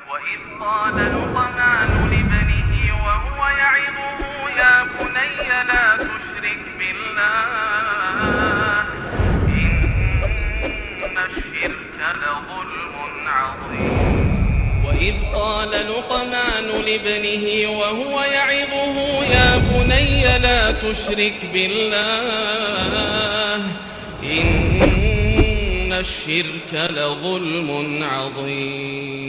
وإذ قال لقمان لابنه وهو يعظه يا بني لا تشرك بالله إن الشرك لظلم عظيم وإذ قال لقمان لابنه وهو يعظه يا بني لا تشرك بالله إن الشرك لظلم عظيم.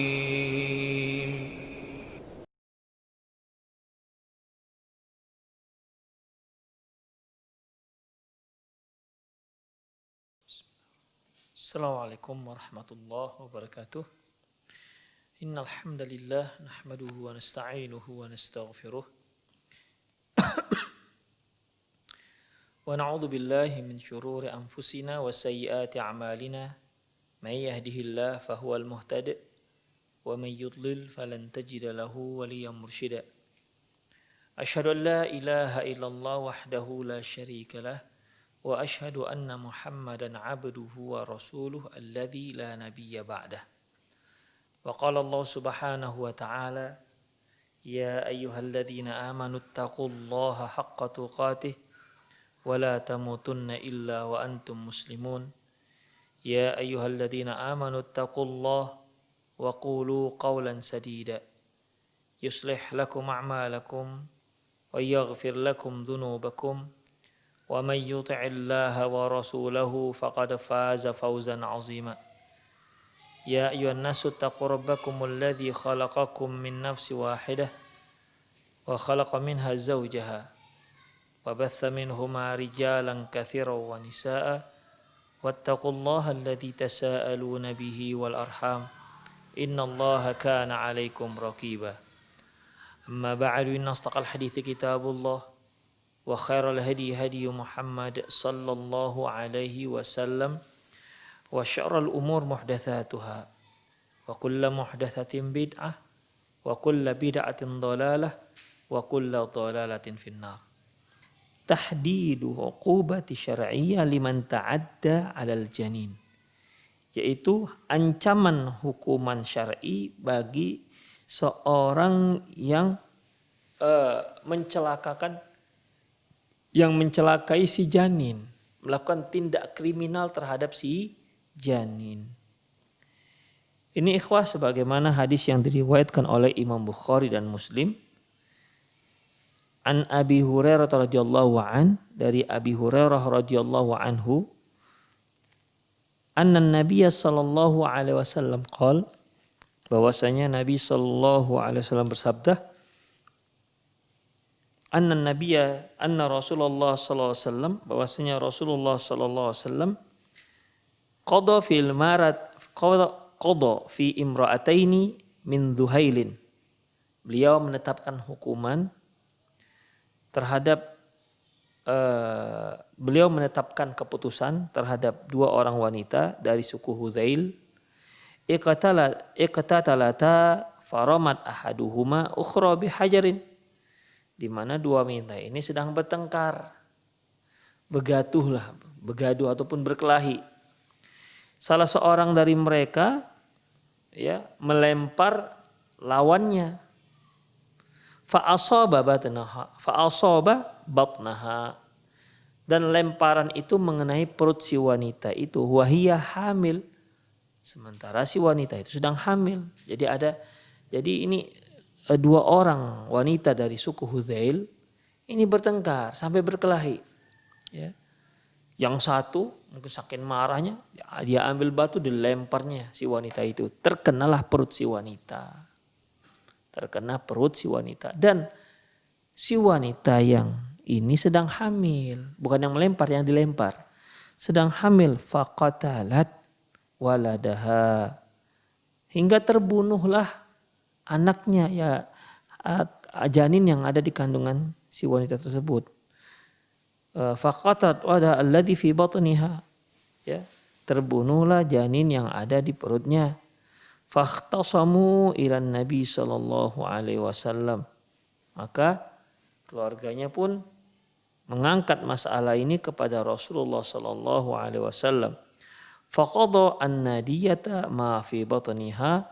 Assalamualaikum warahmatullahi wabarakatuh. Innal hamdalillah nahmaduhu wa nasta'inuhu wa nastaghfiruh. Wa na'udzu billahi min syururi anfusina wa sayyiati a'malina. May yahdihillahu fahuwal muhtadi wa may yudlil falan tajida lahu waliyyan mursyida. Asyhadu an la ilaha illallah wahdahu la syarika lah wa asyhadu anna Muhammadan 'abduhu wa rasuluhu alladzi la nabiyya ba'dah. Wa qala Allah subhanahu wa ta'ala ya ayyuhalladzina amanu taqullaha haqqa tuqatih wa la tamutunna illa wa antum muslimun. Ya ayyuhalladzina amanu taqullaha wa qulu qawlan sadida yuslih lakum a'malakum wa yaghfir lakum dhunubakum wa man yuti'illaha wa rasulahu faqad faza fawzan 'azima. Ya ayyuhan nasu taqu rabbakumul ladzi khalaqakum min nafsin wahidah wa khalaqa minha zawjaha wa batha minhuma rijalan katsiran wa nisaa'a wattaqullaha alladzi tasaaluna bihi wal arham innallaha kana 'alaikum raqiba. Amma ba'du, inna asdaqal hadithi kitabullah wa khairal hadi hadi Muhammad sallallahu alaihi wasallam wa syarrul umur muhdatsatuha wa kullu muhdatsatin bid'ah wa kullu bid'atin dhalalah wa kullu dhalalatin finnar. Tahdidu uqubati syar'iyyah liman ta'adda 'alal janin, yaitu ancaman hukuman syar'i bagi seorang yang mencelakai si janin, melakukan tindak kriminal terhadap si janin. Ini ikhwah sebagaimana hadis yang diriwayatkan oleh Imam Bukhari dan Muslim. An Abi Hurairah radhiyallahu an, dari Abi Hurairah radhiyallahu anhu, anna Nabiy sallallahu alaihi wasallam qala, bahwasanya Nabi sallallahu alaihi wasallam bersabda, anna Rasulullah sallallahu alaihi wasallam, bahwasanya Rasulullah sallallahu alaihi wasallam qada fi imra'ataini min Dhuhailin. Beliau menetapkan hukuman terhadap beliau menetapkan keputusan terhadap dua orang wanita dari suku Hudzail. Iqtatalata faramat ahaduhuma ukhra bihajarin, di mana dua wanita ini sedang bertengkar, begadu ataupun berkelahi. Salah seorang dari mereka melempar lawannya, fa'asaba batnaha, dan lemparan itu mengenai perut si wanita itu, wahiyah hamil, sementara si wanita itu sedang hamil. Jadi ini dua orang wanita dari suku Hudzail ini bertengkar sampai berkelahi. Ya. Yang satu mungkin saking marahnya dia ambil batu dilemparnya si wanita itu. Terkenalah perut si wanita. Dan si wanita yang ini sedang hamil, bukan yang melempar, yang dilempar. Sedang hamil, faqatalat waladaha, hingga terbunuhlah anaknya, janin yang ada di kandungan si wanita tersebut. Faqatat wada alladhi fi batniha, terbunuhlah janin yang ada di perutnya. Fakhtasamu ilan Nabi sallallahu alaihi wasallam, maka keluarganya pun mengangkat masalah ini kepada Rasulullah sallallahu alaihi wasallam. Faqada an-nadiyata ma fi batniha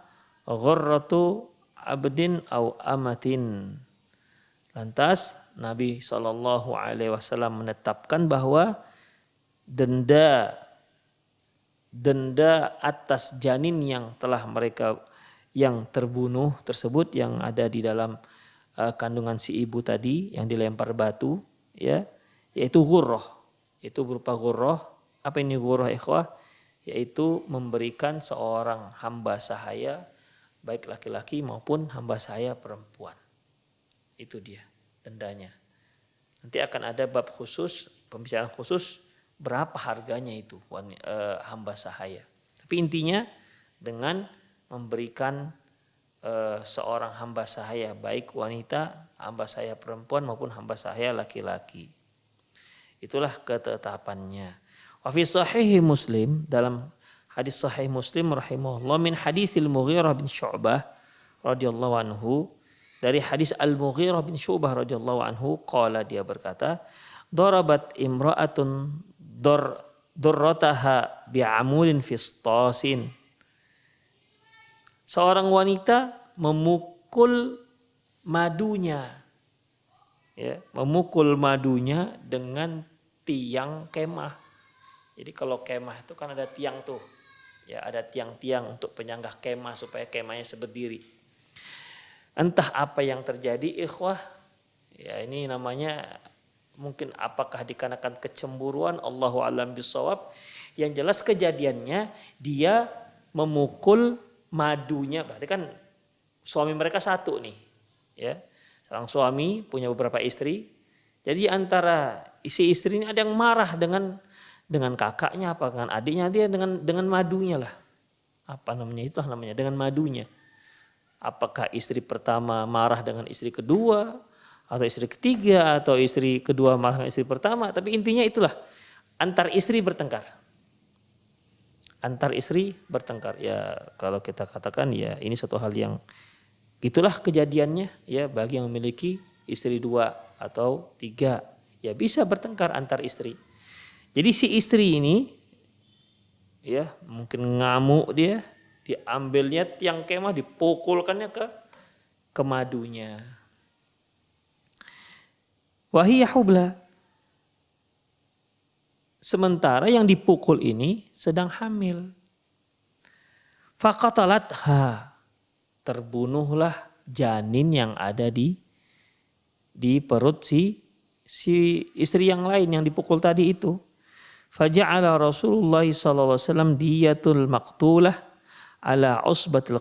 ghurratu abdin au amatin. Lantas Nabi SAW menetapkan bahwa denda atas janin yang telah mereka yang terbunuh tersebut yang ada di dalam kandungan si ibu tadi yang dilempar batu, ya, yaitu ghurrah. Itu berupa ghurrah. Apa ini ghurrah, ikhwah? Yaitu memberikan seorang hamba sahaya, baik laki-laki maupun hamba sahaya perempuan. Itu dia dendanya. Nanti akan ada bab khusus, pembicaraan khusus berapa harganya itu hamba sahaya. Tapi intinya dengan memberikan seorang hamba sahaya, baik wanita, hamba sahaya perempuan maupun hamba sahaya laki-laki. Itulah ketetapannya. Wa fi sahih Muslim, dalam hadis sahih Muslim rahimahullah, min hadisil Mughirah bin Syu'bah radhiyallahu anhu, dari hadis Al-Mughirah bin Syu'bah radhiyallahu anhu, qala, dia berkata, darabat imra'atun durrataha bi'amulin fistasin. Seorang wanita memukul madunya, ya, memukul madunya dengan tiang kemah. Jadi kalau kemah itu kan ada tiang tuh, ya, ada tiang-tiang untuk penyangga kemah supaya kemahnya berdiri. Entah apa yang terjadi, ikhwah, ya, ini namanya mungkin apakah dikarenakan kecemburuan, Allahu a'lam bishawab. Yang jelas kejadiannya dia memukul madunya, berarti kan suami mereka satu nih, ya, seorang suami punya beberapa istri. Jadi antara isi istri ini ada yang marah dengan kakaknya, apa dengan adiknya, dia dengan madunya lah, apa namanya, itulah namanya, dengan madunya. Apakah istri pertama marah dengan istri kedua, atau istri ketiga, atau istri kedua marah dengan istri pertama, tapi intinya itulah, antar istri bertengkar. Antar istri bertengkar. Ya kalau kita katakan, ya ini satu hal yang itulah kejadiannya, ya, bagi yang memiliki istri 2 atau 3, ya bisa bertengkar antar istri. Jadi si istri ini, ya, mungkin ngamuk dia, diambilnya tiang kemah, dipukulkannya ke madunya. Wahiyah hubla. Sementara yang dipukul ini sedang hamil. Faqatalatha. Terbunuhlah janin yang ada di perut si istri yang lain yang dipukul tadi itu. Faja'ala Rasulullah SAW diyatul maqtulah ala usbatil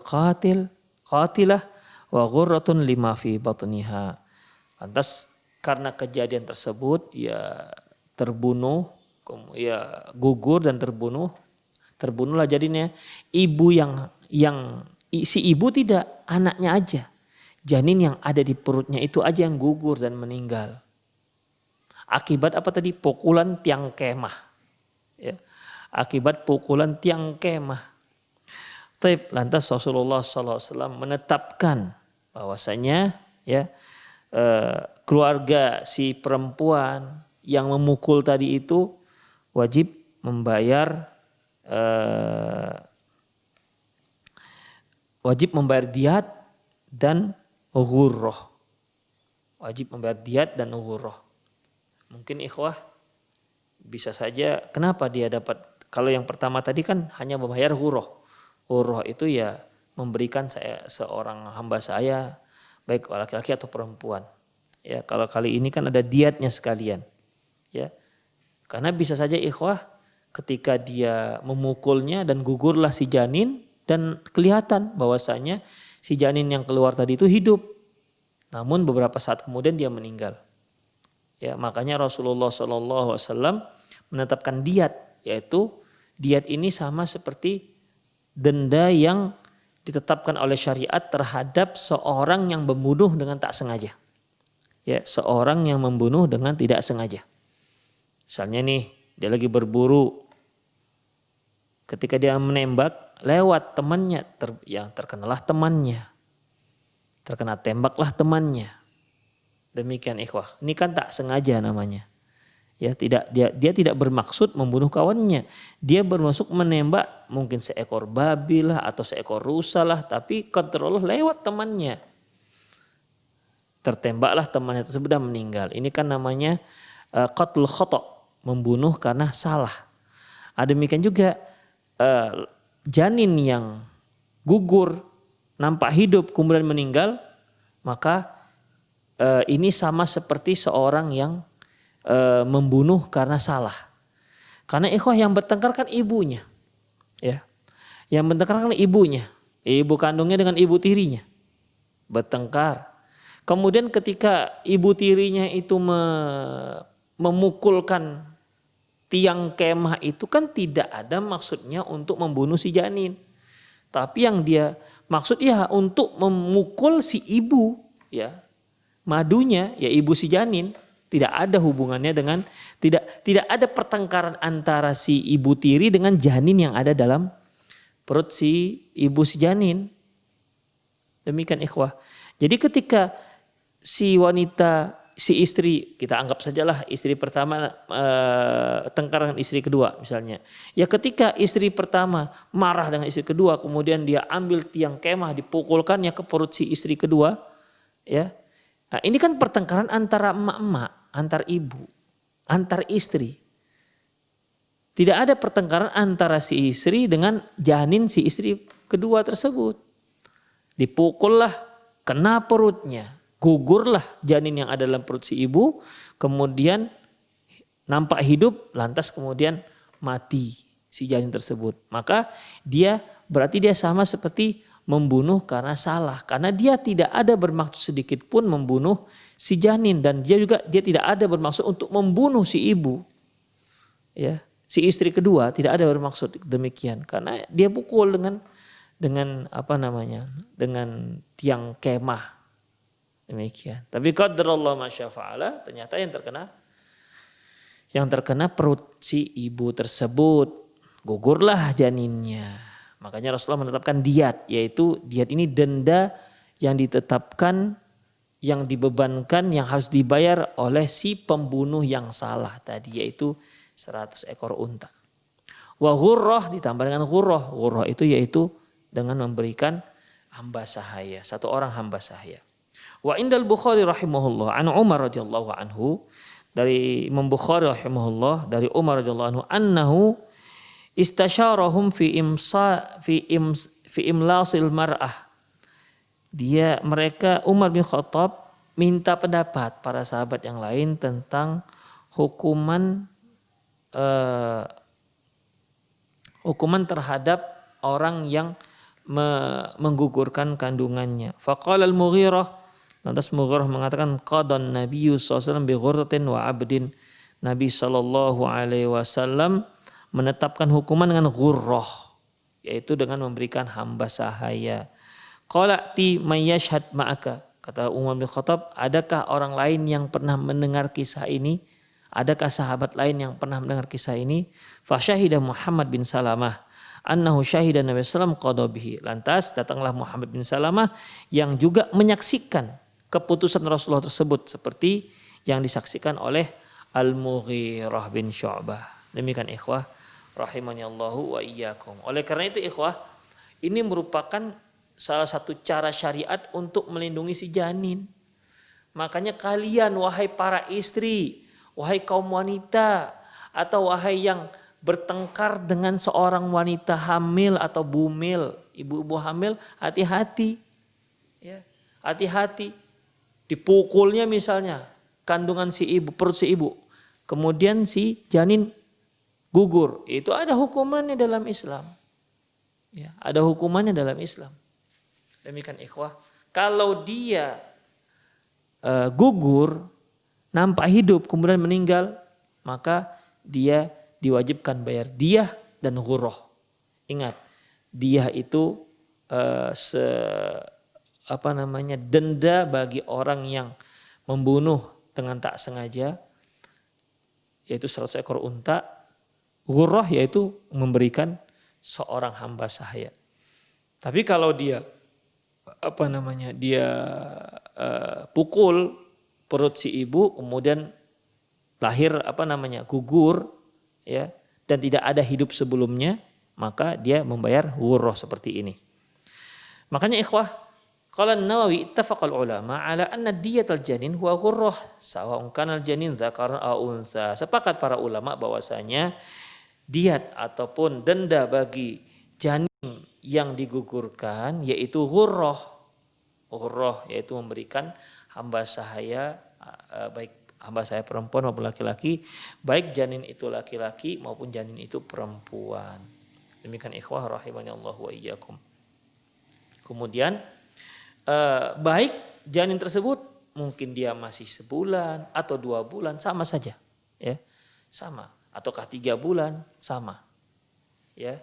qatilah wa ghurratun lima fi batniha. Lantas karena kejadian tersebut, ya terbunuh, ya gugur dan terbunuhlah jadinya ibu yang si ibu tidak, anaknya aja, janin yang ada di perutnya itu aja yang gugur dan meninggal. Akibat apa tadi? Pukulan tiang kemah, ya, akibat pukulan tiang kemah. Lantas Rasulullah SAW menetapkan bahwasanya, ya, keluarga si perempuan yang memukul tadi itu wajib membayar diat dan ghurrah. Wajib membayar diat dan ghurrah. Mungkin ikhwah bisa saja kenapa dia dapat, kalau yang pertama tadi kan hanya membayar ghurrah. Ghurrah itu ya memberikan seorang hamba saya, baik laki-laki atau perempuan. Ya, kalau kali ini kan ada diatnya sekalian. Ya. Karena bisa saja ikhwah ketika dia memukulnya dan gugurlah si janin dan kelihatan bahwasanya si janin yang keluar tadi itu hidup. Namun beberapa saat kemudian dia meninggal. Ya, makanya Rasulullah SAW menetapkan diat, yaitu diat ini sama seperti denda yang ditetapkan oleh syariat terhadap seorang yang membunuh dengan tak sengaja. Ya, seorang yang membunuh dengan tidak sengaja. Misalnya nih, dia lagi berburu. Ketika dia menembak, lewat temannya, terkenalah temannya. Terkena tembaklah temannya. Demikian ikhwah. Ini kan tak sengaja namanya. Ya, dia tidak bermaksud membunuh kawannya. Dia bermaksud menembak mungkin seekor babi lah atau seekor rusa lah, tapi qadarullah lewat temannya. Tertembaklah temannya tersebut dan meninggal. Ini kan namanya qatlul khata', membunuh karena salah. Demikian juga janin yang gugur nampak hidup kemudian meninggal, maka ini sama seperti seorang yang membunuh karena salah. Karena ikhwah yang bertengkar kan ibunya. Ya. Yang bertengkar kan ibunya. Ibu kandungnya dengan ibu tirinya. Bertengkar. Kemudian ketika ibu tirinya itu memukulkan tiang kemah itu kan tidak ada maksudnya untuk membunuh si janin. Tapi yang dia maksud ya untuk memukul si ibu, ya. Madunya ya ibu si janin. Tidak ada hubungannya dengan tidak ada pertengkaran antara si ibu tiri dengan janin yang ada dalam perut si ibu si janin. Demikian ikhwah. Jadi ketika si wanita, si istri, kita anggap sajalah istri pertama tengkar dengan istri kedua misalnya. Ya ketika istri pertama marah dengan istri kedua, kemudian dia ambil tiang kemah dipukulkannya ke perut si istri kedua, ya. Nah, ini kan pertengkaran antara emak-emak, antar ibu, antar istri. Tidak ada pertengkaran antara si istri dengan janin si istri kedua tersebut. Dipukullah, kena perutnya, gugurlah janin yang ada dalam perut si ibu, kemudian nampak hidup, lantas kemudian mati si janin tersebut. Maka berarti dia sama seperti membunuh karena salah, karena dia tidak ada bermaksud sedikit pun membunuh si janin, dan dia tidak ada bermaksud untuk membunuh si ibu, ya si istri kedua tidak ada bermaksud demikian, karena dia pukul dengan dengan tiang kemah demikian. Tapi qadarullah masyafa'ala, ternyata yang terkena perut si ibu tersebut, gugurlah janinnya. Makanya Rasulullah menetapkan diat, yaitu diat ini denda yang ditetapkan, yang dibebankan, yang harus dibayar oleh si pembunuh yang salah tadi, yaitu 100 ekor unta. Wa ghurrah ditambah dengan ghurrah. Ghurrah itu yaitu dengan memberikan hamba sahaya, satu orang hamba sahaya. Wa indal Bukhari rahimahullah an Umar radhiyallahu anhu, dari Imam Bukhari rahimahullah dari Umar radhiyallahu anhu annahu istasyarahum fi imlasil mar'ah. Mereka Umar bin Khattab minta pendapat para sahabat yang lain tentang hukuman terhadap orang yang menggugurkan kandungannya. Faqala al-Mughirah, lantas Mughirah mengatakan qadan Nabiyyu sallallahu alaihi wasallam bi ghurratin wa 'abdin. Nabi sallallahu alaihi wasallam menetapkan hukuman dengan ghurrah, yaitu dengan memberikan hamba sahaya. Qala ti may yashhad ma'aka, kata Umar bin Khattab, adakah orang lain yang pernah mendengar kisah ini? Adakah sahabat lain yang pernah mendengar kisah ini? Fa syahida Muhammad bin Salamah annahu syahida Nabi sallallahu alaihi wasallam qada bihi. Lantas datanglah Muhammad bin Salamah yang juga menyaksikan keputusan Rasulullah tersebut seperti yang disaksikan oleh Al-Mughirah bin Syu'bah. Demikian ikhwah rahimahullahu wa iyyakum. Oleh karena itu ikhwah, ini merupakan salah satu cara syariat untuk melindungi si janin. Makanya kalian wahai para istri, wahai kaum wanita, atau wahai yang bertengkar dengan seorang wanita hamil atau bumil, ibu-ibu hamil, hati-hati. Ya, hati-hati. Dipukulnya misalnya kandungan si ibu, perut si ibu, kemudian si janin gugur, itu ada hukumannya dalam Islam. Ya, ada hukumannya dalam Islam. Demikian ikhwah. Kalau dia gugur, nampak hidup, kemudian meninggal, maka dia diwajibkan bayar diyah dan ghurrah. Ingat, diyah itu denda bagi orang yang membunuh dengan tak sengaja, yaitu 100 ekor unta. Ghurrah yaitu memberikan seorang hamba sahaya. Tapi kalau dia pukul perut si ibu, kemudian lahir gugur ya dan tidak ada hidup sebelumnya, maka dia membayar ghurrah seperti ini. Makanya ikhwah, qala An-Nawawi ittafaqal ulama ala anna diyatal janin huwa ghurrah sawa'un kana al-janin dzakaran aw untha. Sepakat para ulama bahwasanya diat ataupun denda bagi janin yang digugurkan yaitu ghurrah. Ghurrah yaitu memberikan hamba sahaya baik hamba saya perempuan maupun laki-laki, baik janin itu laki-laki maupun janin itu perempuan. Demikian ikhwah rahimani Allah wa iyyakum. Kemudian baik janin tersebut mungkin dia masih sebulan atau 2 bulan sama saja, ya sama. Ataukah 3 bulan sama, ya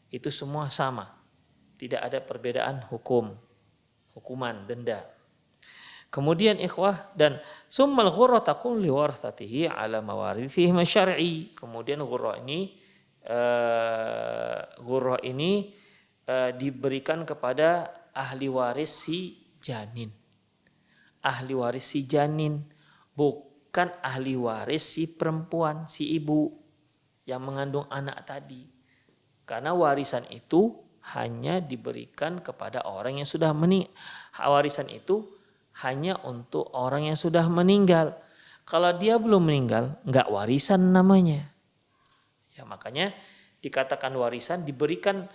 itu semua sama. Tidak ada perbedaan hukuman denda. Kemudian ikhwah dan summal ghurrah takun li warathatihi ala mawarithihi syar'i. Kemudian ghurrah ini diberikan kepada ahli waris si janin. Ahli waris si janin, bukan ahli waris si perempuan, si ibu yang mengandung anak tadi. Karena warisan itu hanya diberikan kepada orang yang sudah meninggal. Warisan itu hanya untuk orang yang sudah meninggal. Kalau dia belum meninggal, enggak warisan namanya. Ya makanya dikatakan warisan, diberikan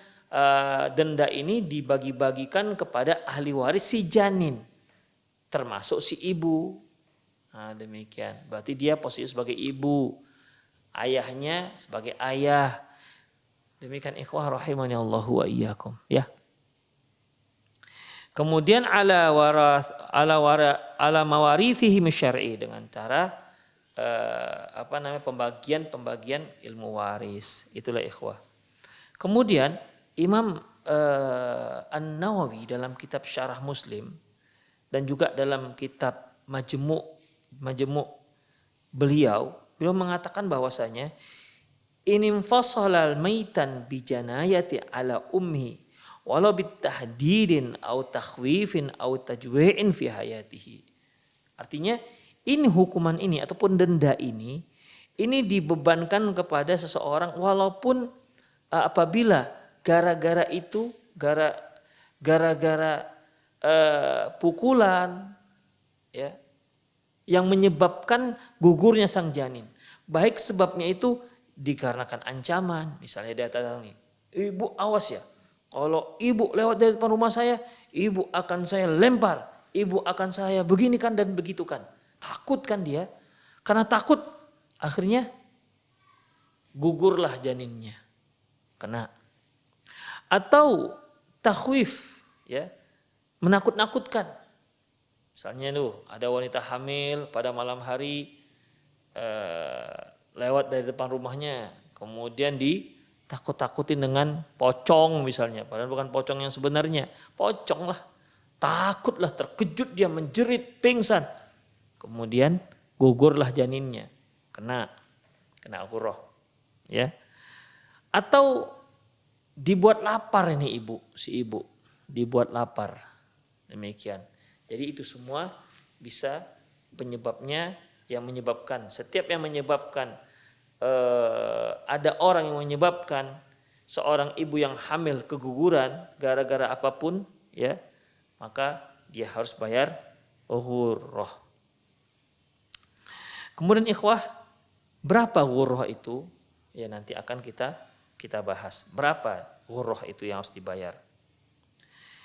denda ini dibagi-bagikan kepada ahli waris si janin, termasuk si ibu. Nah, demikian. Berarti dia posisi sebagai ibu, ayahnya sebagai ayah. Demikian ikhwah rahimani Allah wa iyyakum, ya. Kemudian ala mawarithihi syar'i dengan cara pembagian ilmu waris. Itulah ikhwah. Kemudian Imam An-Nawawi dalam kitab Syarah Muslim dan juga dalam kitab Majmu' beliau mengatakan bahwasanya inimfasalal maitan bijanayati ala ummi walau bitahdidin au takhwifin au tajwi'in fi hayatihi. Artinya ini hukuman ini ataupun denda ini dibebankan kepada seseorang walaupun apabila gara-gara pukulan ya yang menyebabkan gugurnya sang janin. Baik sebabnya itu dikarenakan ancaman, misalnya dia datang nih, "Ibu awas ya. Kalau ibu lewat dari depan rumah saya, ibu akan saya lempar, ibu akan saya beginikan dan begitukan." Takut kan dia? Karena takut akhirnya gugurlah janinnya. Kena. Atau takhwif, ya, menakut-nakutkan. Misalnya ada wanita hamil pada malam hari lewat dari depan rumahnya, kemudian takut-takutin dengan pocong misalnya, padahal bukan pocong yang sebenarnya, pocong lah, takutlah, terkejut dia, menjerit, pingsan, kemudian gugurlah janinnya, kena ghurrah, ya. Atau dibuat lapar ini si ibu dibuat lapar, demikian. Jadi itu semua bisa penyebabnya setiap yang menyebabkan ada orang yang menyebabkan seorang ibu yang hamil keguguran gara-gara apapun, ya, maka dia harus bayar ghurrah. Kemudian ikhwah, berapa ghurrah itu? Ya nanti akan kita bahas. Berapa ghurrah itu yang harus dibayar?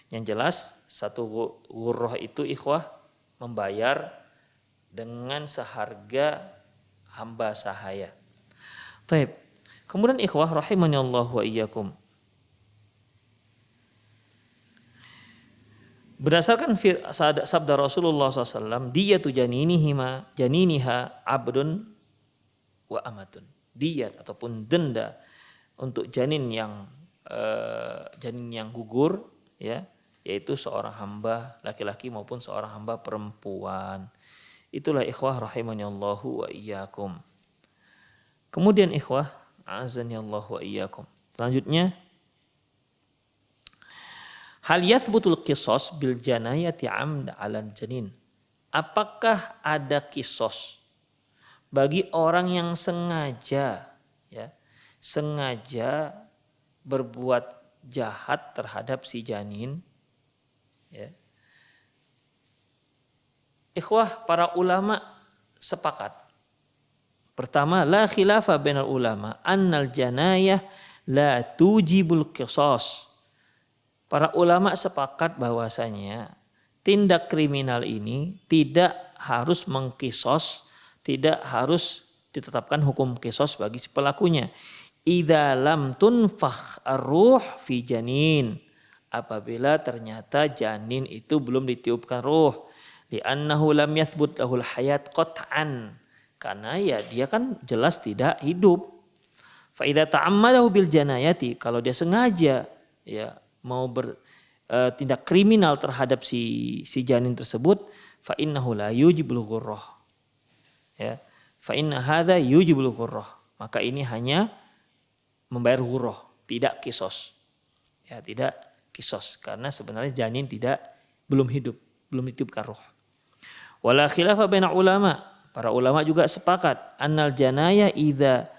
Yang jelas satu ghurrah itu ikhwah membayar dengan seharga hamba sahaya. Taib. Kemudian ikhwah rahimani Allah wa iyyakum. Berdasarkan sabda Rasulullah SAW, diyatu janiniha abdun wa amatun. Diyat ataupun denda untuk janin yang gugur, ya, yaitu seorang hamba laki-laki maupun seorang hamba perempuan. Itulah ikhwah rahimani Allah wa iyyakum. Kemudian ikhwah, azani Allah wa iyyakum. Selanjutnya, hal yathbutul qisas bil janayati amd 'alal janin. Apakah ada kisos bagi orang yang sengaja ya, sengaja berbuat jahat terhadap si janin ya. Ikhwah, para ulama sepakat. Pertama, la khilafa bainal ulama annal janayah la tujibul qisas. Para ulama sepakat bahwasanya tindak kriminal ini tidak harus mengkisos, tidak harus ditetapkan hukum kisos bagi si pelakunya. Idza lam tunfakh ar-ruh fi janin. Apabila ternyata janin itu belum ditiupkan ruh. Li'annahu lam yathbut lahul hayat qat'an. Karena ya dia kan jelas tidak hidup. Fa idza ta'ammadahu bil janayati, kalau dia sengaja ya mau bertindak kriminal terhadap si janin tersebut, fa innahu la yujibul ghurrah. Ya. Fa inna hadza yujibul ghurrah. Maka ini hanya membayar ghurrah, tidak kisos. Ya, tidak kisos karena sebenarnya janin belum hidup, belum ditiupkan ruh. Wala khilafa baina ulama. Para ulama juga sepakat annal janaya idza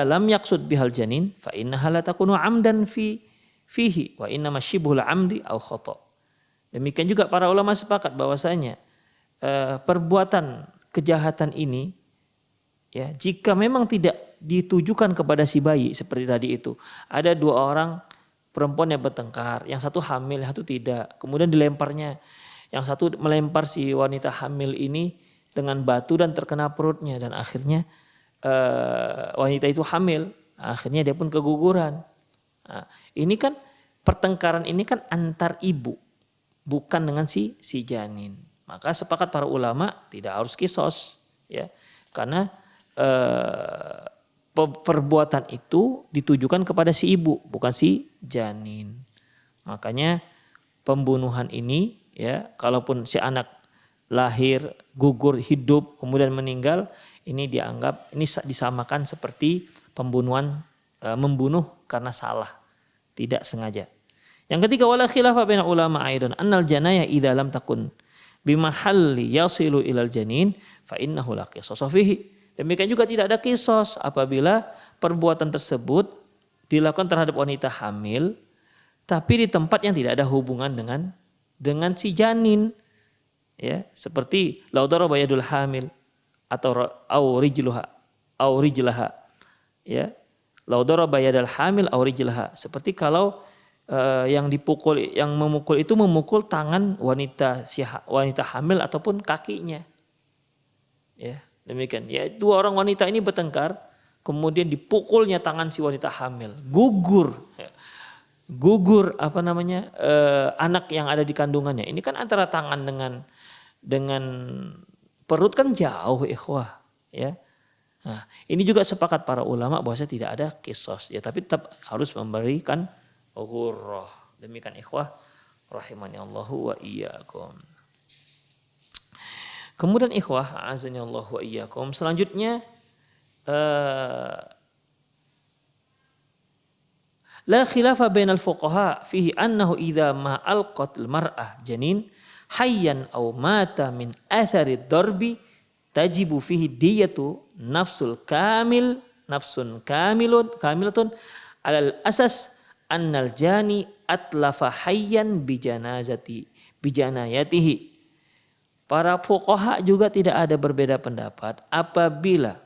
lam yaqsud bihal janin fa innaha la takunu amdan fihi wa inna masyibhul amdi au khata. Demikian juga para ulama sepakat bahwasanya perbuatan kejahatan ini ya jika memang tidak ditujukan kepada si bayi seperti tadi itu. Ada dua orang perempuan yang bertengkar, yang satu hamil, yang satu tidak. Kemudian dilemparnya. Yang satu melempar si wanita hamil ini dengan batu dan terkena perutnya dan akhirnya wanita itu hamil. Akhirnya dia pun keguguran. Nah, ini kan pertengkaran ini kan antar ibu, bukan dengan si janin. Maka sepakat para ulama tidak harus kisos, ya, karena perbuatan itu ditujukan kepada si ibu, bukan si janin. Makanya pembunuhan ini, ya, kalaupun si anak lahir, gugur, hidup, kemudian meninggal, ini dianggap ini disamakan seperti pembunuhan, membunuh karena salah, tidak sengaja. Yang ketiga, wala khilafa baina ulama aidan annal janaya idza lam takun bimahalli yasilu ilal janin fa innahu la qisasa fihi. Demikian juga tidak ada kisos apabila perbuatan tersebut dilakukan terhadap wanita hamil tapi di tempat yang tidak ada hubungan dengan si janin. Ya, seperti laudara bayadul hamil atau rijlaha. Ya. Laudara bayadul hamil au rijlaha. Seperti kalau yang memukul itu memukul tangan wanita hamil ataupun kakinya. Ya, demikian. Ya, dua orang wanita ini bertengkar, kemudian dipukulnya tangan si wanita hamil, gugur. Ya. Gugur anak yang ada di kandungannya. Ini kan antara tangan dengan perut kan jauh, ikhwah, ya. Nah, ini juga sepakat para ulama bahwa tidak ada kisos, ya, tapi tetap harus memberikan ghurrah. Demikian ikhwah rahimani Allahu wa iyyakum. Kemudian ikhwah azani Allah wa iyyakum, selanjutnya la khilafa bainal fuqaha fihi annahu idza ma alqat al mar'ah janin hayyan aw mata min athari darbi tajibu fihi diyatu nafsun kamilatun alal asas annal jani atlafa hayyan bijanayatihi. Para fuqaha juga tidak ada berbeda pendapat apabila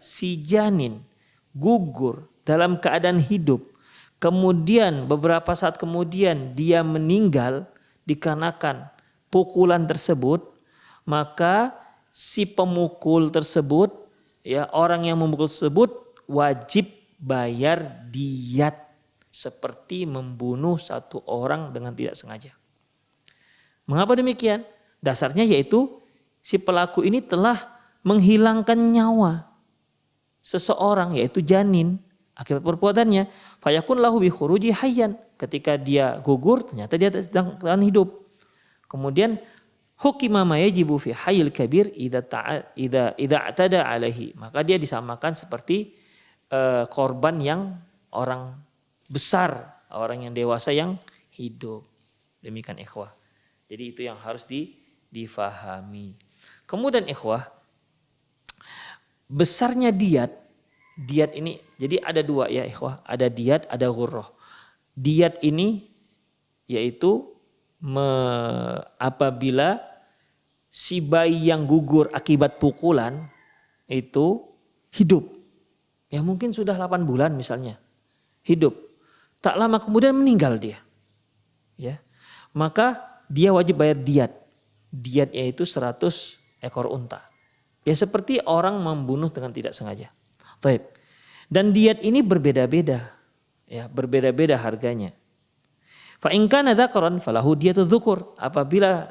si janin gugur dalam keadaan hidup, kemudian beberapa saat kemudian dia meninggal dikarenakan pukulan tersebut, maka si pemukul tersebut, ya, orang yang memukul tersebut wajib bayar diyat seperti membunuh satu orang dengan tidak sengaja. Mengapa demikian? Dasarnya yaitu si pelaku ini telah menghilangkan nyawa seseorang, yaitu janin, akibat perbuatannya. Fayakun lahu bi khuruji hayyan. Ketika dia gugur ternyata dia sedang hidup. Kemudian hukima ma yajibu fi hayyil kabir idza atada alaihi. Maka dia disamakan seperti korban yang orang besar, orang yang dewasa yang hidup. Demikian ikhwah. Jadi itu yang harus difahami. Kemudian ikhwah, besarnya diat ini, jadi ada dua ya ikhwah, ada diat, ada ghurrah. Diat ini yaitu apabila si bayi yang gugur akibat pukulan itu hidup. Ya mungkin sudah 8 bulan misalnya, hidup. Tak lama kemudian meninggal dia. Ya. Maka dia wajib bayar diat. Diat yaitu 100 ekor unta. Ya seperti orang membunuh dengan tidak sengaja. Baik. Dan diat ini berbeda-beda. Ya, berbeda-beda harganya. Fa in kana dzakaran falahu diyatu dzukur. Apabila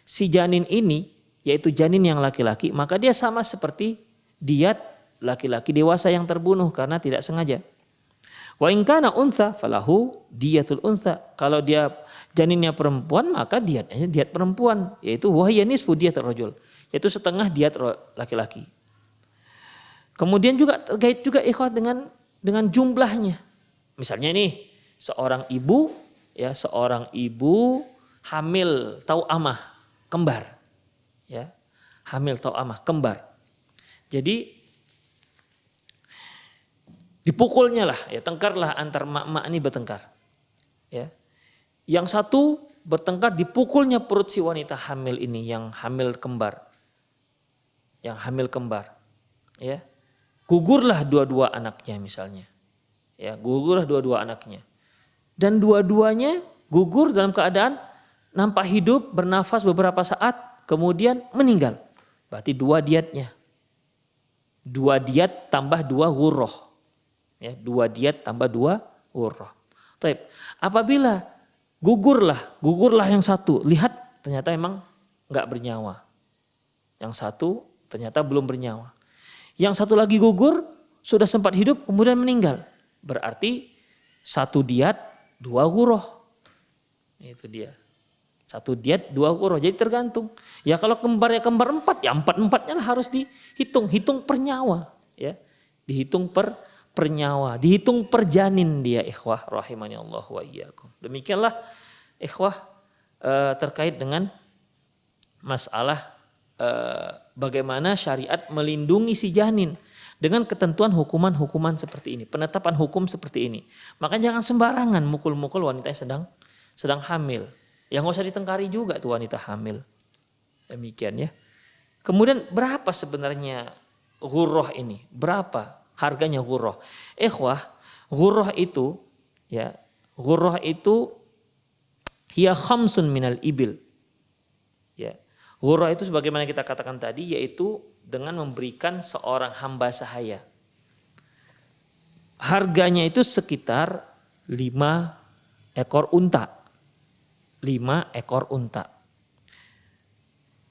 si janin ini yaitu janin yang laki-laki, maka dia sama seperti diat laki-laki dewasa yang terbunuh karena tidak sengaja. Wa in kana untha falahu diyatul untha. Kalau dia janinnya perempuan maka diatnya diat perempuan, yaitu wahya nisfu diyatul rajul, yaitu setengah diat laki-laki. Kemudian juga terkait juga ikhwat dengan jumlahnya. Misalnya nih seorang ibu hamil tau'amah kembar. Ya. Hamil tau'amah kembar. Jadi dipukulnya lah, ya tengkarlah antar mak-mak ini bertengkar. Ya. Yang satu bertengkar dipukulnya perut si wanita hamil ini yang hamil kembar. Yang hamil kembar. Ya. Gugurlah dua-dua anaknya misalnya. Ya, gugurlah dua-dua anaknya. Dan dua-duanya gugur dalam keadaan nampak hidup, bernafas beberapa saat, kemudian meninggal. Berarti 2 diatnya. 2 diat tambah 2 ghurrah. Ya, 2 diat tambah 2 ghurrah. Taib. Apabila gugurlah yang satu, lihat ternyata memang enggak bernyawa. Yang satu ternyata belum bernyawa. Yang satu lagi gugur, sudah sempat hidup kemudian meninggal. Berarti 1 diat 2 ghurrah. Itu dia. 1 diat 2 ghurrah. Jadi tergantung. Ya kalau kembar 4, ya 4-4-nya lah harus hitung per nyawa, ya. Dihitung per nyawa, dihitung per janin dia, ikhwah rahimani Allah wa iyyakum. Demikianlah ikhwah terkait dengan masalah bagaimana syariat melindungi si janin dengan ketentuan hukuman-hukuman seperti ini, penetapan hukum seperti ini. Maka jangan sembarangan mukul-mukul wanita yang sedang hamil. Yang nggak usah ditengkari juga tuh wanita hamil. Demikian ya. Kemudian berapa sebenarnya ghurrah ini? Berapa harganya ghurrah? Ikhwah, ghurrah itu hiya khamsun minal ibil. Ya. Ghurrah itu sebagaimana kita katakan tadi yaitu dengan memberikan seorang hamba sahaya. Harganya itu sekitar 5 ekor unta. 5 ekor unta.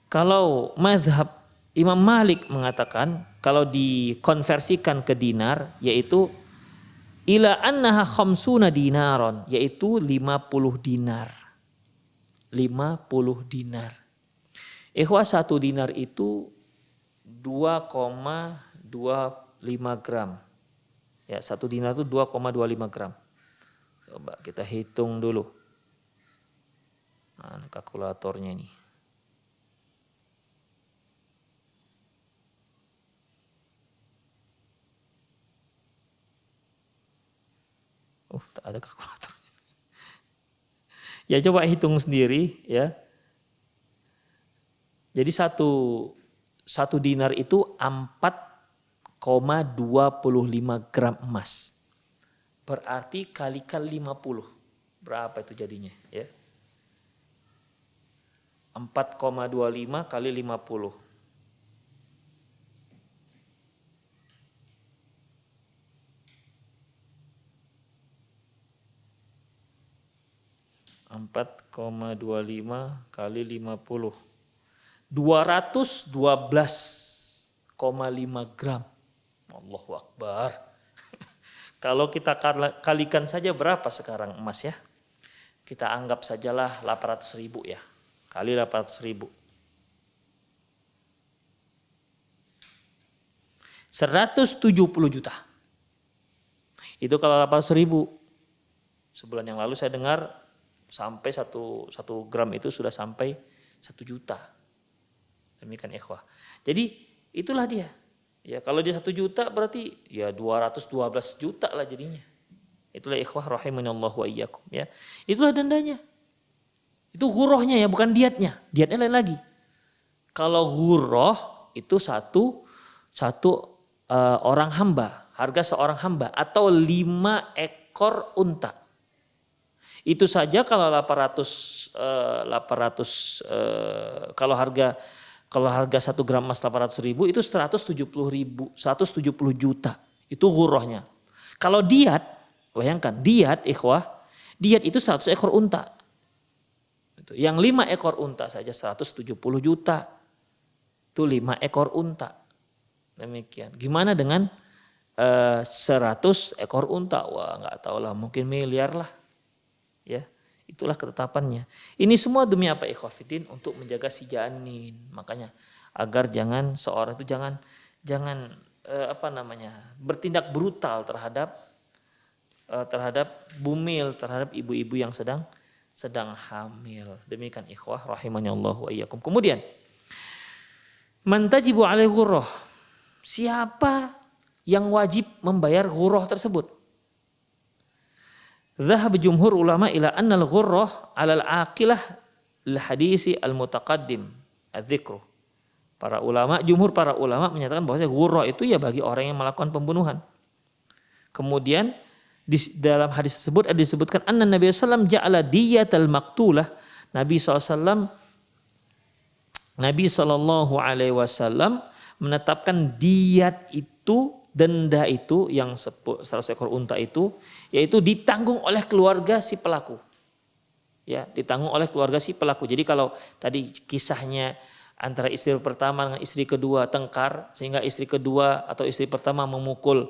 Kalau mazhab Imam Malik mengatakan kalau dikonversikan ke dinar yaitu ila annaha khamsuna dinaron, yaitu 50 dinar. 50 dinar. Ikhwah 1 dinar itu 2,25 gram. Ya, 1 dinar itu 2,25 gram. Coba kita hitung dulu. Mana kalkulatornya ini? Tak ada kalkulatornya. Ya coba hitung sendiri ya. Jadi satu dinar itu 4,25 gram emas. Berarti kalikan 50. Berapa itu jadinya ya? 4,25 kali 50. 4,25 kali 50. 212,5 gram. Allahu Akbar. Kalau kita kalikan saja berapa sekarang emas ya? Kita anggap sajalah 800.000 ya. Kali 800.000. 170 juta. Itu kalau 800.000. Sebulan yang lalu saya dengar sampai satu gram itu sudah sampai 1 juta. Demikian ikhwah. Jadi itulah dia. Ya kalau dia 1 juta berarti ya 212 juta lah jadinya. Itulah ikhwah rahimanallahu wa iyyakum ya. Itulah dendanya. Itu ghurrahnya ya, bukan diatnya. Diatnya lain lagi. Kalau ghurrah itu satu orang hamba, harga seorang hamba atau 5 ekor unta. Itu saja kalau 800 kalau harga 1 gram emas 800.000 itu 170.000, 170 juta. Itu ghurrahnya. Kalau diat, bayangkan diat ikhwah, diat itu 100 ekor unta. Yang 5 ekor unta saja 170 juta. Itu 5 ekor unta. Demikian. Gimana dengan 100 ekor unta? Wah, nggak tahu lah, mungkin miliar lah. Ya, itulah ketetapannya. Ini semua demi apa ikhwah fiddin? Untuk menjaga si janin. Makanya agar jangan seorang itu jangan bertindak brutal terhadap bumil, terhadap ibu-ibu yang sedang hamil. Demikian ikhwah rahimahullah wa iyyakum. Kemudian man tajibu alaihi ghurrah. Siapa yang wajib membayar ghurrah tersebut? Dhahab jumhur ulama ila anna al-ghurrah 'ala al-aqilah al-hadisi al-mutaqaddim adz-dzikru. Jumhur para ulama menyatakan bahwa ghurrah itu ya bagi orang yang melakukan pembunuhan. Kemudian di dalam hadis tersebut ada disebutkan anna Nabi sallallahu ja'ala diyatal maqtulah. Nabi sallallahu alaihi wasallam menetapkan diat itu, denda itu yang 100 ekor unta itu, yaitu ditanggung oleh keluarga si pelaku. Ya, ditanggung oleh keluarga si pelaku. Jadi kalau tadi kisahnya antara istri pertama dengan istri kedua tengkar, sehingga istri kedua atau istri pertama memukul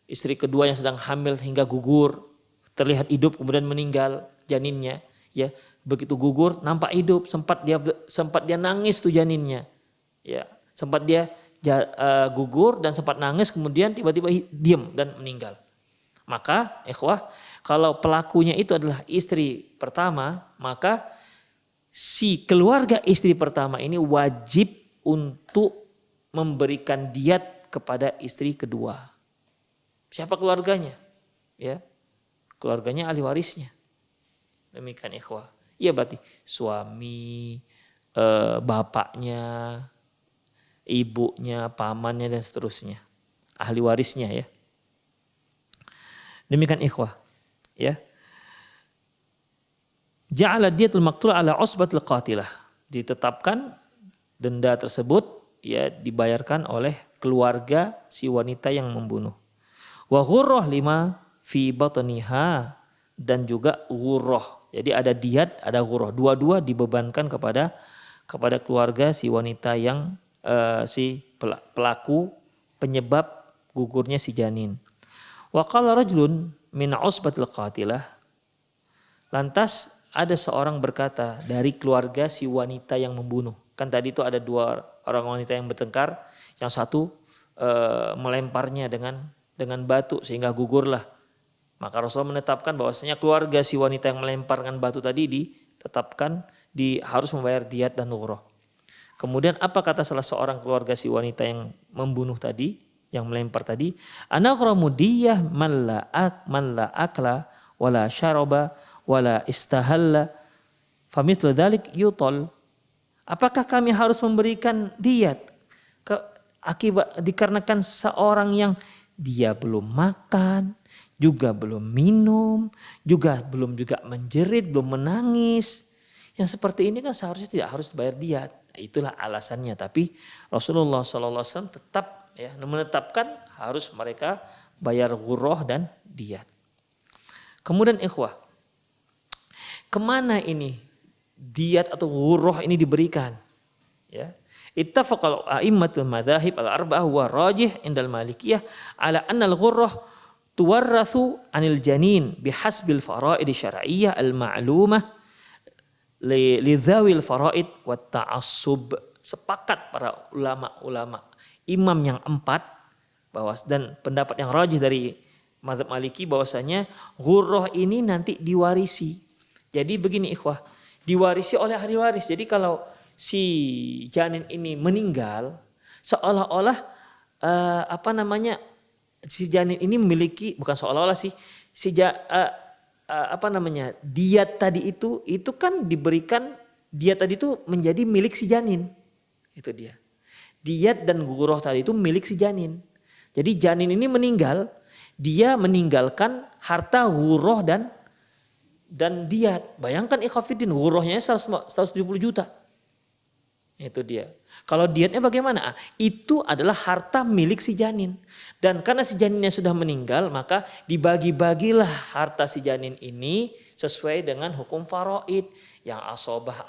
istri kedua yang sedang hamil hingga gugur, terlihat hidup kemudian meninggal janinnya, ya. Begitu gugur nampak hidup, sempat dia nangis tuh janinnya. Ya, sempat dia gugur dan sempat nangis, kemudian tiba-tiba diam dan meninggal. Maka ikhwah, kalau pelakunya itu adalah istri pertama, maka si keluarga istri pertama ini wajib untuk memberikan diat kepada istri kedua. Siapa keluarganya? Ya, keluarganya ahli warisnya. Demikian ikhwah. Iya berarti suami, bapaknya, ibunya, pamannya dan seterusnya. Ahli warisnya ya. Demikian ikhwah. Ya. Ja'ala diyatul maqtul ala usbatil qatilah. Ditetapkan denda tersebut ya dibayarkan oleh keluarga si wanita yang membunuh. Wa ghurrah lima fi batniha, dan juga ghurrah. Jadi ada diat, ada ghurrah. Dua-dua dibebankan kepada keluarga si wanita yang si pelaku penyebab gugurnya si janin. Wa qala rajulun min usbatil qatilah. Lantas ada seorang berkata dari keluarga si wanita yang membunuh. Kan tadi itu ada 2 orang wanita yang bertengkar, yang satu melemparnya dengan batu sehingga gugurlah. Maka Rasulullah menetapkan bahwasanya keluarga si wanita yang melemparkan batu tadi ditetapkan harus membayar diat dan ghurrah. Kemudian apa kata salah seorang keluarga si wanita yang membunuh tadi, yang melempar tadi? Ana ghramu diyah man la akla wala syaraba wala istahalla famithlu dzalik yutol. Apakah kami harus memberikan diat akibat dikarenakan seorang yang dia belum makan, juga belum minum, belum menjerit, belum menangis. Yang seperti ini kan seharusnya tidak harus bayar diat. Itulah alasannya. Tapi Rasulullah SAW tetap ya menetapkan harus mereka bayar ghurrah dan diat. Kemudian ikhwah, kemana ini diat atau ghurrah ini diberikan? Ya, ittafaqal a'immatul madzahib al-arba'ah wa rajih indal malikiyah ala anna al-ghurrah tuwarrathu anil janin bihasbil faraid syar'iyyah al-ma'lumah lidzawil faraid wat ta'assub. Sepakat para ulama-ulama imam yang 4 dan pendapat yang rajih dari mazhab Maliki bahwasanya ghurrah ini nanti diwarisi. Jadi begini ikhwah, diwarisi oleh ahli waris. Jadi kalau si janin ini meninggal, seolah-olah si janin ini memiliki, bukan seolah-olah sih, diat tadi itu kan diberikan, diat tadi itu menjadi milik si janin. Itu dia. Diat dan guguroh tadi itu milik si janin. Jadi janin ini meninggal, dia meninggalkan harta guguroh dan diat. Bayangkan ikhwatiddin, gugurohnya 170 juta. Itu dia. Kalau diatnya bagaimana? Itu adalah harta milik si janin. Dan karena si janinnya sudah meninggal, maka dibagi-bagilah harta si janin ini sesuai dengan hukum faraid. Yang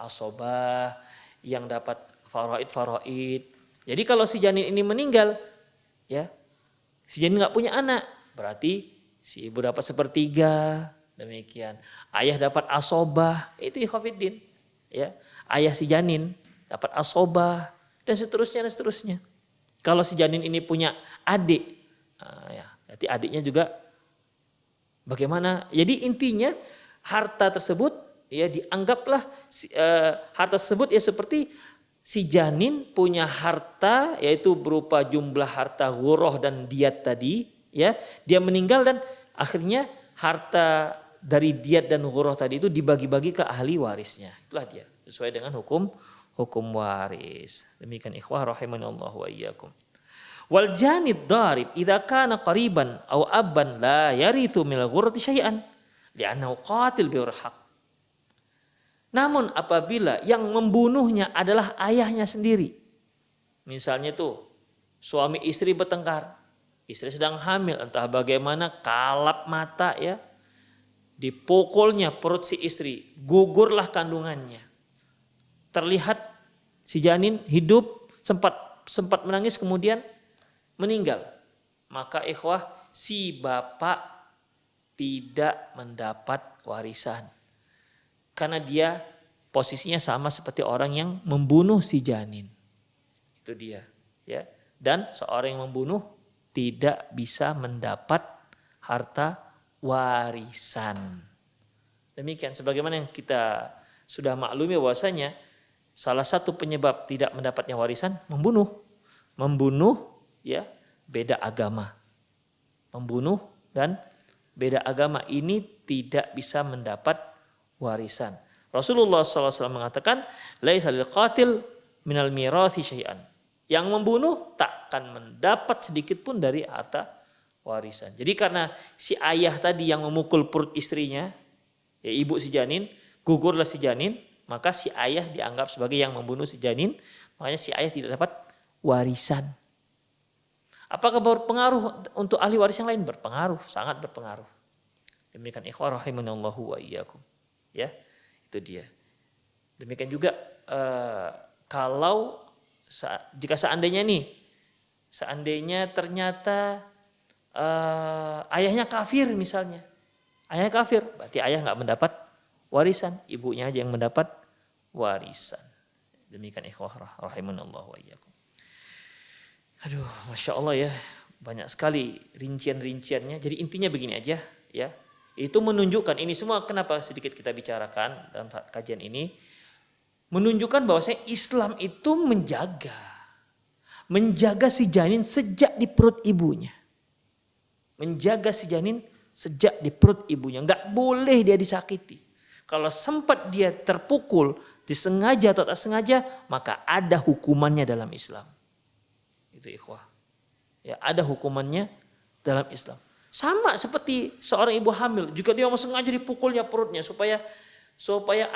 asobah, yang dapat faraid. Jadi kalau si janin ini meninggal, ya, si janin nggak punya anak, berarti si ibu dapat 1/3, demikian. Ayah dapat asobah, itu ikhwatiddin, ya. Ayah si janin dapat asobah dan seterusnya. Kalau si janin ini punya adik, berarti adiknya juga bagaimana? Jadi intinya harta tersebut ya dianggaplah harta tersebut ya seperti si janin punya harta, yaitu berupa jumlah harta guroh dan diat tadi, ya. Dia meninggal dan akhirnya harta dari diat dan guroh tadi itu dibagi-bagi ke ahli warisnya. Itulah dia, sesuai dengan hukum waris. Demikian ikhwah rahimanallahu wa iyyakum. Wal janid darib idza kana qariban aw abban la yarithu min al-ghurrati syai'an li'annahu qatil bi haq. Namun apabila yang membunuhnya adalah ayahnya sendiri. Misalnya tuh suami istri bertengkar. Istri sedang hamil, entah bagaimana kalap mata ya. Dipukulnya perut si istri, gugurlah kandungannya. Terlihat si janin hidup, sempat menangis kemudian meninggal. Maka ikhwah, si bapak tidak mendapat warisan. Karena dia posisinya sama seperti orang yang membunuh si janin. Itu dia, ya. Dan seorang yang membunuh tidak bisa mendapat harta warisan. Demikian sebagaimana yang kita sudah maklumi bahwasanya salah satu penyebab tidak mendapatnya warisan membunuh ya, beda agama. Membunuh dan beda agama ini tidak bisa mendapat warisan. Rasulullah SAW mengatakan, laisa lil qatil minal mirathi syai'an. Yang membunuh takkan mendapat sedikit pun dari harta warisan. Jadi karena si ayah tadi yang memukul perut istrinya, ya ibu si janin, gugurlah si janin, maka si ayah dianggap sebagai yang membunuh si janin, makanya si ayah tidak dapat warisan. Apakah berpengaruh untuk ahli waris yang lain? Berpengaruh, sangat berpengaruh. Demikian ikhwah rahimanallahu wa iyyakum. Ya, itu dia. Demikian juga jika seandainya ternyata ayahnya kafir misalnya, ayahnya kafir, berarti ayah nggak mendapat warisan, ibunya aja yang mendapat warisan. Demikian ikhwah rahimanallahu wa iyyakum. Aduh, masya Allah ya, banyak sekali rincian-rinciannya. Jadi intinya begini aja, ya. Itu menunjukkan, ini semua kenapa sedikit kita bicarakan dalam kajian ini, menunjukkan bahwa Islam itu menjaga si janin sejak di perut ibunya. Menjaga si janin sejak di perut ibunya, nggak boleh dia disakiti. Kalau sempat dia terpukul, disengaja atau tak sengaja, maka ada hukumannya dalam Islam. Itu ikhwah. Ya, ada hukumannya dalam Islam. Sama seperti seorang ibu hamil, jika dia mau sengaja dipukulnya perutnya supaya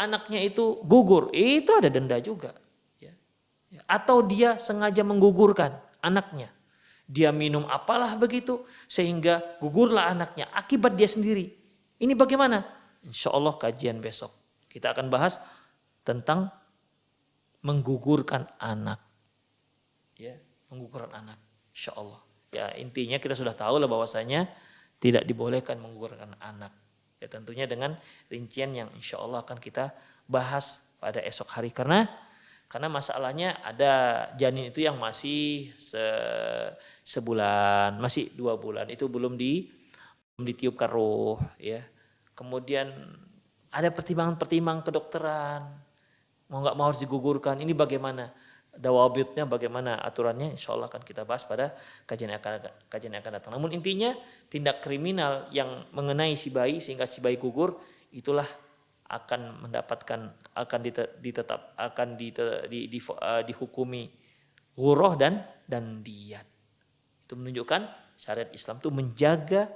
anaknya itu gugur, itu ada denda juga. Ya. Atau dia sengaja menggugurkan anaknya, dia minum apalah begitu sehingga gugurlah anaknya akibat dia sendiri. Ini bagaimana? Insya Allah kajian besok kita akan bahas tentang menggugurkan anak. Ya, menggugurkan anak. Insya Allah. Ya, intinya kita sudah tahu lah bahwasanya tidak dibolehkan menggugurkan anak. Ya, tentunya dengan rincian yang insya Allah akan kita bahas pada esok hari. Karena masalahnya ada janin itu yang masih sebulan, masih 2 bulan. Itu belum ditiupkan ruh. Ya. Kemudian ada pertimbangan kedokteran. mau nggak mau harus digugurkan. Ini bagaimana dawabitnya, bagaimana aturannya, insya Allah akan kita bahas pada kajian yang akan datang. Namun intinya tindak kriminal yang mengenai si bayi sehingga si bayi gugur itulah akan mendapatkan dihukumi ghurrah dan diyat. Itu menunjukkan syariat Islam itu menjaga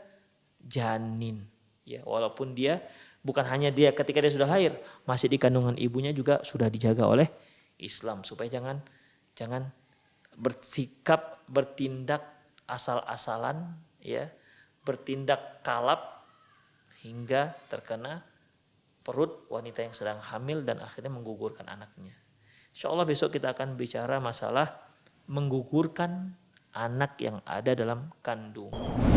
janin, ya, walaupun dia bukan hanya dia ketika dia sudah lahir, masih di kandungan ibunya juga sudah dijaga oleh Islam supaya jangan bertindak asal-asalan, ya, bertindak kalap hingga terkena perut wanita yang sedang hamil dan akhirnya menggugurkan anaknya. Insya Allah besok kita akan bicara masalah menggugurkan anak yang ada dalam kandungan.